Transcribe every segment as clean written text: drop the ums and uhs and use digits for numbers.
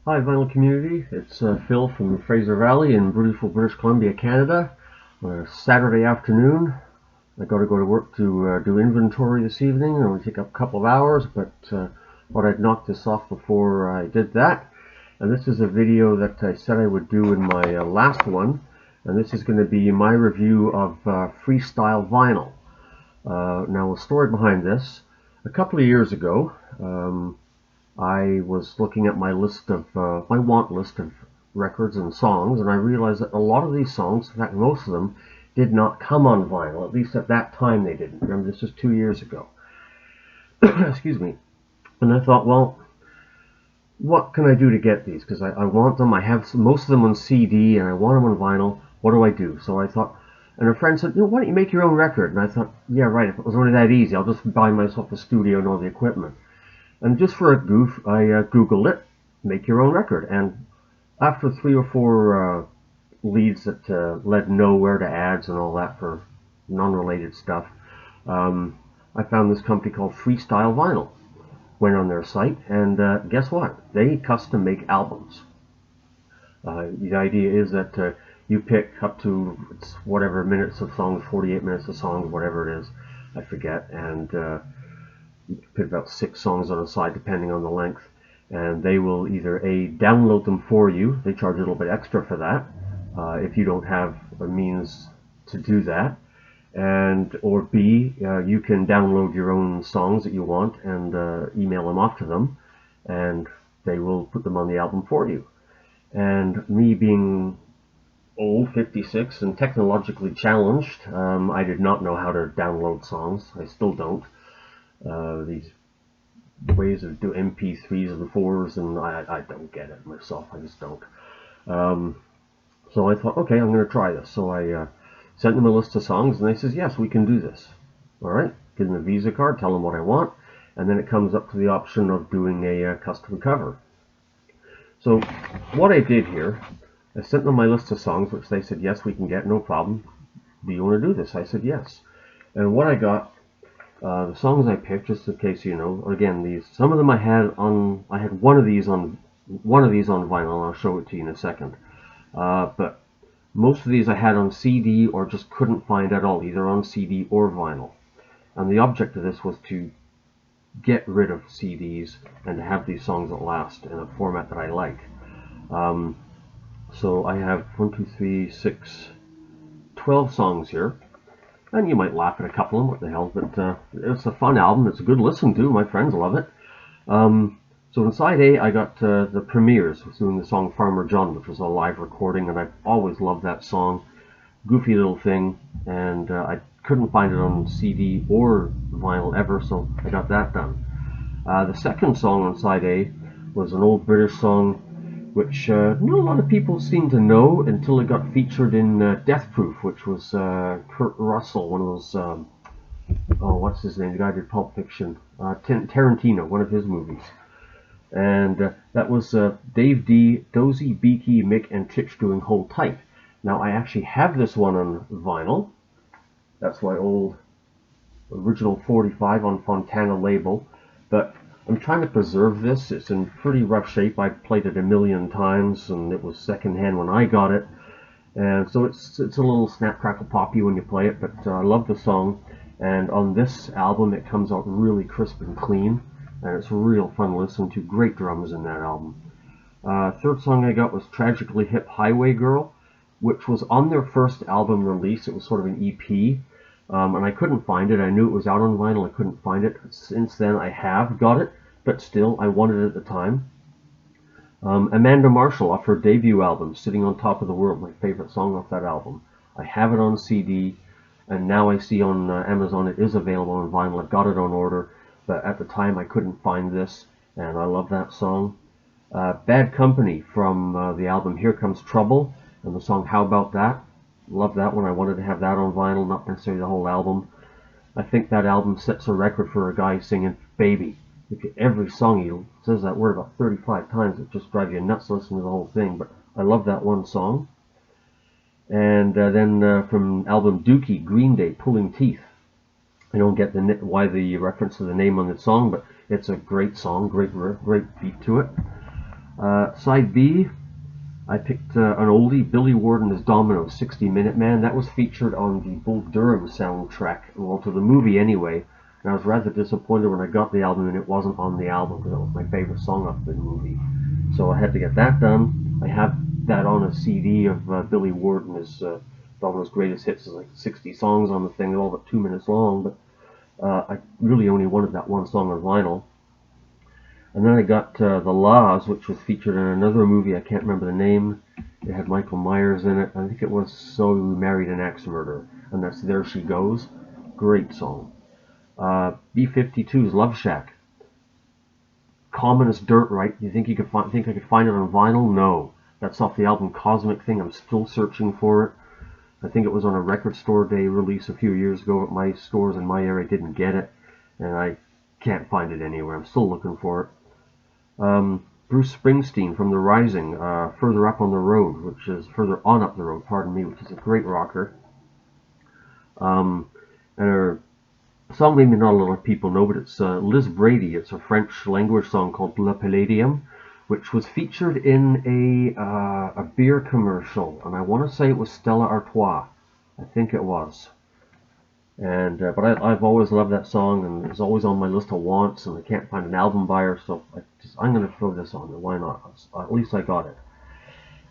Hi, vinyl community. It's Phil from Fraser Valley in beautiful British Columbia, Canada. On a Saturday afternoon, I got to go to work to do inventory this evening. It'll take up a couple of hours, but thought I'd knock this off before I did that. And this is a video that I said I would do in my last one, and this is going to be my review of freestyle vinyl. Now, the story behind this: a couple of years ago, I was looking at my list of my want list of records and songs, and I realized that a lot of these songs, in fact most of them, did not come on vinyl. At least at that time they didn't. Remember, this was 2 years ago. Excuse me. And I thought, well, what can I do to get these? Because I want them. I have most of them on CD, and I want them on vinyl. What do I do? So I thought, and a friend said, why don't you make your own record? And I thought, yeah, right. If it was only that easy, I'll just buy myself a studio and all the equipment. And just for a goof, I Googled it, make your own record. And after 3 or 4 leads that led nowhere to ads and all that for non-related stuff, I found this company called Freestyle Vinyl. Went on their site, and guess what? They custom make albums. The idea is that you pick up to whatever minutes of songs, 48 minutes of songs, whatever it is, I forget, and you put about 6 songs on a side depending on the length, and they will either download them for you. They charge a little bit extra for that if you don't have a means to do that, and or B, you can download your own songs that you want and email them off to them, and they will put them on the album for you. And me being old, 56, and technologically challenged, I did not know how to download songs. I still don't. These ways of do MP3s and 4s, and I don't get it myself. I just don't. So I thought, okay, I'm going to try this. So I sent them a list of songs, and they says, yes, we can do this. All right, give them a Visa card, tell them what I want, and then it comes up to the option of doing a custom cover. So what I did here, I sent them my list of songs, which they said, yes, we can get, no problem. Do you want to do this? I said, yes. And what I got, the songs I picked, just in case you know, again, some of them I had one of these on vinyl, and I'll show it to you in a second. But most of these I had on CD or just couldn't find at all, either on CD or vinyl. And the object of this was to get rid of CDs and to have these songs at last in a format that I like. So I have 12 songs here. And you might laugh at a couple of them, what the hell, but it's a fun album. It's a good listen to. My friends love it. So in side A, I got the Premiers doing the song Farmer John, which was a live recording, and I've always loved that song. Goofy little thing, and I couldn't find it on CD or vinyl ever, so I got that done. The second song on side A was an old British song which not a lot of people seem to know until it got featured in Death Proof, which was Kurt Russell, one of those, what's his name, the guy who did Pulp Fiction, Tarantino, one of his movies. And that was Dave D, Dozy, Beaky, Mick, and Titch doing Hold Tight. Now I actually have this one on vinyl. That's my old original 45 on Fontana label, but I'm trying to preserve this. It's in pretty rough shape. I played it a million times, and it was secondhand when I got it, and so it's a little snap crackle poppy when you play it. But I love the song, and on this album it comes out really crisp and clean, and it's real fun to listen to. Great drums in that album. Third song I got was Tragically Hip Highway Girl, which was on their first album release. It was sort of an EP. And I couldn't find it. I knew it was out on vinyl. I couldn't find it. Since then, I have got it, but still, I wanted it at the time. Amanda Marshall off her debut album, Sitting on Top of the World, my favorite song off that album. I have it on CD, and now I see on Amazon it is available on vinyl. I've got it on order, but at the time I couldn't find this, and I love that song. Bad Company from the album Here Comes Trouble, and the song How About That. Love that one. I wanted to have that on vinyl, not necessarily the whole album. I think that album sets a record for a guy singing Baby. Every song he says that word about 35 times. It just drives you nuts listening to the whole thing, but I love that one song. And then from album Dookie, Green Day, Pulling Teeth. I don't get why the reference to the name on the song, but it's a great song, great beat to it. Side B, I picked an oldie, Billy Ward and his Dominoes, 60 Minute Man. That was featured on the Bull Durham soundtrack, well, to the movie anyway. And I was rather disappointed when I got the album and it wasn't on the album because it was my favorite song off the movie. So I had to get that done. I have that on a CD of Billy Ward and his Dominoes Greatest Hits. There's like 60 songs on the thing, they're all about 2 minutes long, but I really only wanted that one song on vinyl. And then I got The Laws, which was featured in another movie. I can't remember the name. It had Michael Myers in it. I think it was So We Married an Axe Murderer. And that's There She Goes. Great song. B-52's Love Shack. Common as dirt, right? You think I could find it on vinyl? No. That's off the album Cosmic Thing. I'm still searching for it. I think it was on a record store day release a few years ago, but my stores in my area didn't get it. And I can't find it anywhere. I'm still looking for it. Bruce Springsteen from The Rising, Further Up on the Road, which is Further On Up the Road, pardon me, which is a great rocker. And a song maybe not a lot of people know, but it's Liz Brady. It's a French language song called Le Palladium, which was featured in a beer commercial, and I want to say it was Stella Artois. I think it was. And but I've always loved that song, and it's always on my list of wants, and I can't find an album buyer, so I'm going to throw this on there. Why not? At least I got it.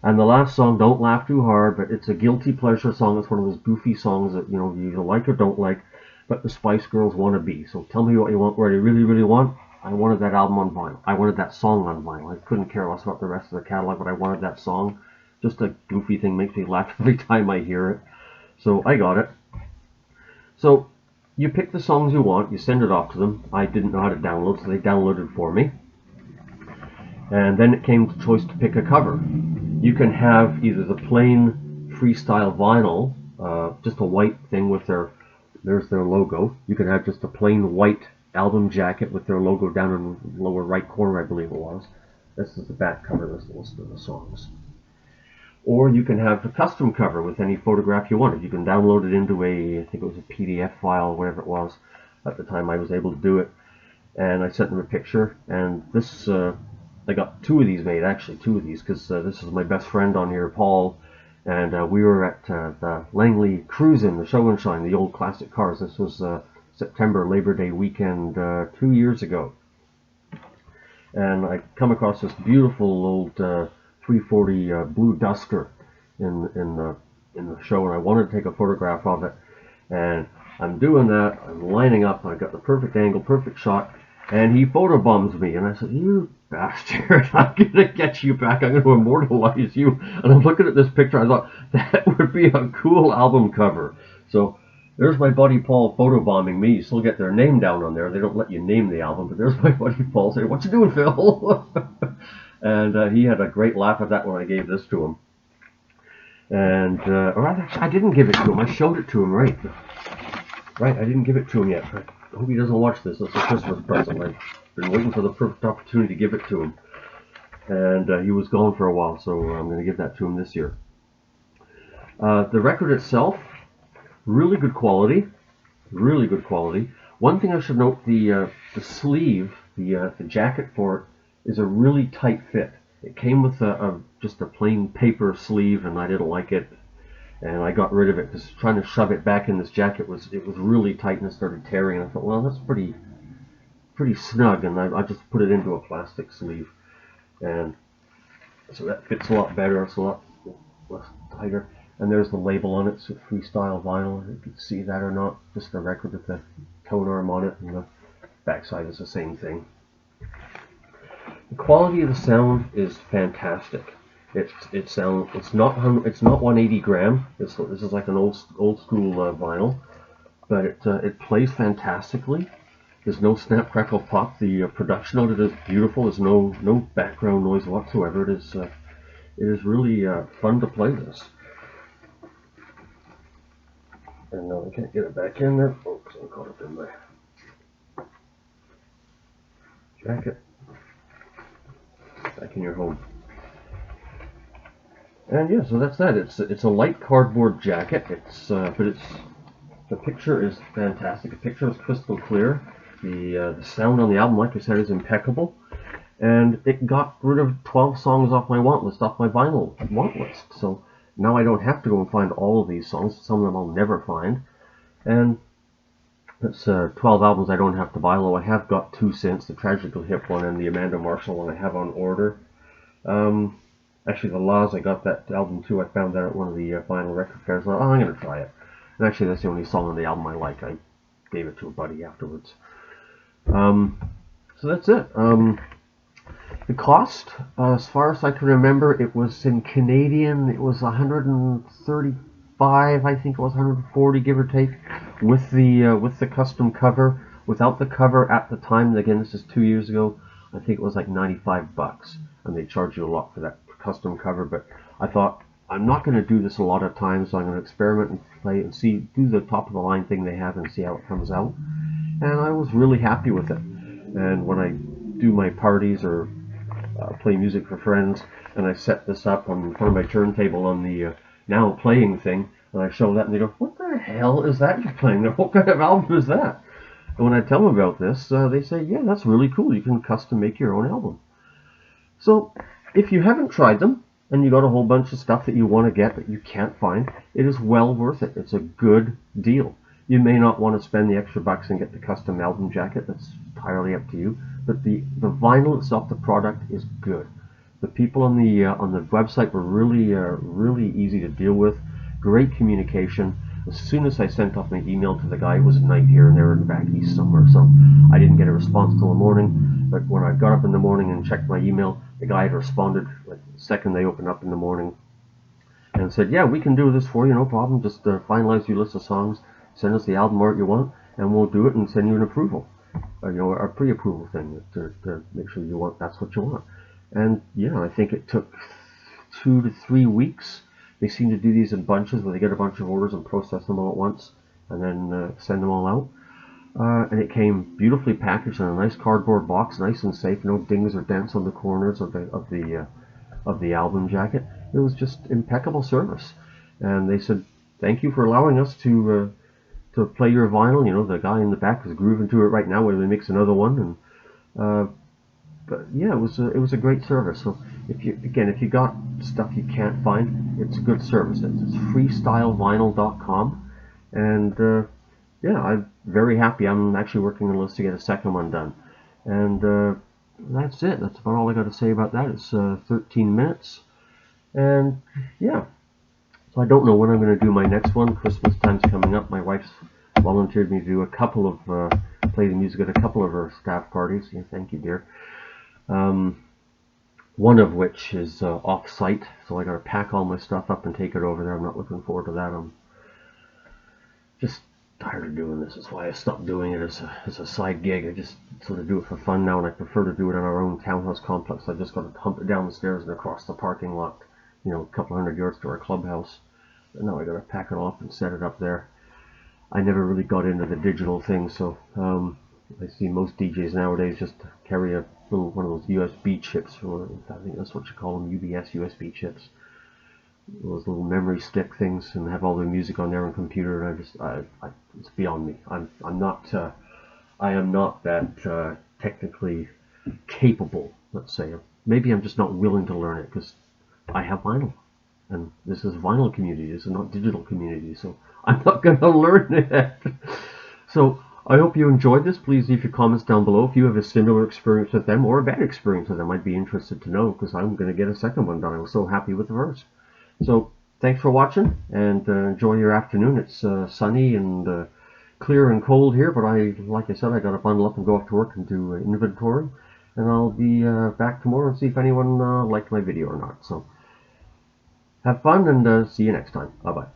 And the last song, Don't Laugh Too Hard, but it's a guilty pleasure song. It's one of those goofy songs that, you know, you either like or don't like, but the Spice Girls want to be. So tell me what you want, what you really, really want. I wanted that album on vinyl. I wanted that song on vinyl. I couldn't care less about the rest of the catalog, but I wanted that song. Just a goofy thing, makes me laugh every time I hear it. So I got it. So you pick the songs you want, you send it off to them. I didn't know how to download, so they downloaded for me. And then it came to choice to pick a cover. You can have either the plain freestyle vinyl, just a white thing with there's their logo. You can have just a plain white album jacket with their logo down in the lower right corner, I believe it was. This is the back cover, this list of the songs. Or you can have a custom cover with any photograph you wanted. You can download it into I think it was a PDF file, whatever it was. At the time I was able to do it. And I sent them a picture. And this, I got two of these made, actually, because this is my best friend on here, Paul. And we were at the Langley Cruise-In, the Show and Shine, the old classic cars. This was September, Labor Day weekend 2 years ago. And I come across this beautiful old 340 Blue Duster in the show, and I wanted to take a photograph of it. And I'm doing that. I'm lining up. I got the perfect angle, perfect shot, and he photobombs me. And I said, "You bastard! I'm gonna get you back. I'm gonna immortalize you." And I'm looking at this picture. I thought that would be a cool album cover. So there's my buddy Paul photobombing me. You still get their name down on there. They don't let you name the album, but there's my buddy Paul saying, "What you doing, Phil?" And he had a great laugh at that when I gave this to him. And, or I didn't give it to him. I showed it to him, right. Right, I didn't give it to him yet. I hope he doesn't watch this. It's a Christmas present. I've been waiting for the perfect opportunity to give it to him. And he was gone for a while, so I'm going to give that to him this year. The record itself, really good quality. Really good quality. One thing I should note, the sleeve, the jacket for it, is a really tight fit. It came with just a plain paper sleeve, and I didn't like it, and I got rid of it because trying to shove it back in this jacket was really tight, and it started tearing. And I thought, well, that's pretty snug, and I just put it into a plastic sleeve, and so that fits a lot better. It's a lot less tighter. And there's the label on it, so freestyle vinyl. You can see that or not, just a record with the tone arm on it, and the backside is the same thing. The quality of the sound is fantastic. It's not 180 gram. This is like an old school vinyl, but it plays fantastically. There's no snap crackle pop. The production on it is beautiful. There's no background noise whatsoever. It is really fun to play this. And now I can't get it back in there. Oh, because I caught it in my jacket. Back in your home. And yeah, so that's that. It's a light cardboard jacket. But the picture is fantastic. The picture is crystal clear. The sound on the album, like I said, is impeccable. and it got rid of 12 songs off my want list, off my vinyl want list. So now I don't have to go and find all of these songs. Some of them I'll never find. And it's 12 albums I don't have to buy, although I have got 2 Cents, the Tragically Hip one, and the Amanda Marshall one I have on order. Actually, the Laws, I got that album too. I found that at one of the vinyl record fairs. Oh, I'm going to try it. And actually, that's the only song on the album I like. I gave it to a buddy afterwards. So that's it. The cost, as far as I can remember, it was in Canadian. It was 135, I think it was 140, give or take, with the custom cover. Without the cover at the time, again, this is 2 years ago, I think it was like $95, and they charge you a lot for that custom cover. But I thought, I'm not going to do this a lot of times, so I'm going to experiment and play and see, do the top of the line thing they have and see how it comes out. And I was really happy with it. And when I do my parties or play music for friends, and I set this up on front of my turntable on the now playing thing, and I show that, and they go, "What the hell is that you're playing there? What kind of album is that?" And when I tell them about this, they say, "Yeah, that's really cool. You can custom make your own album." So if you haven't tried them, and you got a whole bunch of stuff that you want to get that you can't find, it is well worth it. It's a good deal. You may not want to spend the extra bucks and get the custom album jacket. That's entirely up to you. But the vinyl itself, the product, is good. The people on the website were really easy to deal with. Great communication. As soon as I sent off my email to the guy, it was night here and they were back east somewhere, so I didn't get a response till the morning. But when I got up in the morning and checked my email, the guy had responded like the second they opened up in the morning and said, "Yeah, we can do this for you, no problem. Just finalize your list of songs, send us the album art you want, and we'll do it and send you an approval." Our pre-approval thing to make sure that's what you want. And yeah, I think it took 2 to 3 weeks. They seem to do these in bunches where they get a bunch of orders and process them all at once and then send them all out. And it came beautifully packaged in a nice cardboard box, nice and safe, no dings or dents on the corners of the album jacket. It was just impeccable service. And they said, "Thank you for allowing us to play your vinyl." The guy in the back is grooving to it right now while he makes another one. And but yeah, it was a great service. So if you got stuff you can't find, it's a good service. It's freestylevinyl.com, and yeah, I'm very happy. I'm actually working on a list to get a second one done, and that's it. That's about all I got to say about that. It's 13 minutes, and yeah. So I don't know when I'm going to do my next one. Christmas time's coming up. My wife's volunteered me to do a couple of play the music at a couple of her staff parties. Yeah, thank you, dear. One of which is off-site, so I got to pack all my stuff up and take it over there. I'm not looking forward to that. I'm just tired of doing this. That's why I stopped doing it as a side gig. I just sort of do it for fun now, and I prefer to do it in our own townhouse complex. I just got to hump it down the stairs and across the parking lot, a couple hundred yards to our clubhouse. But now I got to pack it off and set it up there. I never really got into the digital thing, so I see most DJs nowadays just carry one of those USB chips, or I think that's what you call them, UBS USB chips. Those little memory stick things, and have all their music on their own computer. And it's beyond me. I am not that technically capable. Let's say maybe I'm just not willing to learn it because I have vinyl, and this is vinyl community. This is not digital community, so I'm not going to learn it. So I hope you enjoyed this. Please leave your comments down below if you have a similar experience with them or a bad experience with them. I'd be interested to know because I'm going to get a second one done. I was so happy with the first. So thanks for watching, and enjoy your afternoon. It's sunny and clear and cold here, but like I said, I got to bundle up and go off to work and do inventory, and I'll be back tomorrow and see if anyone liked my video or not. So have fun, and see you next time. Bye bye.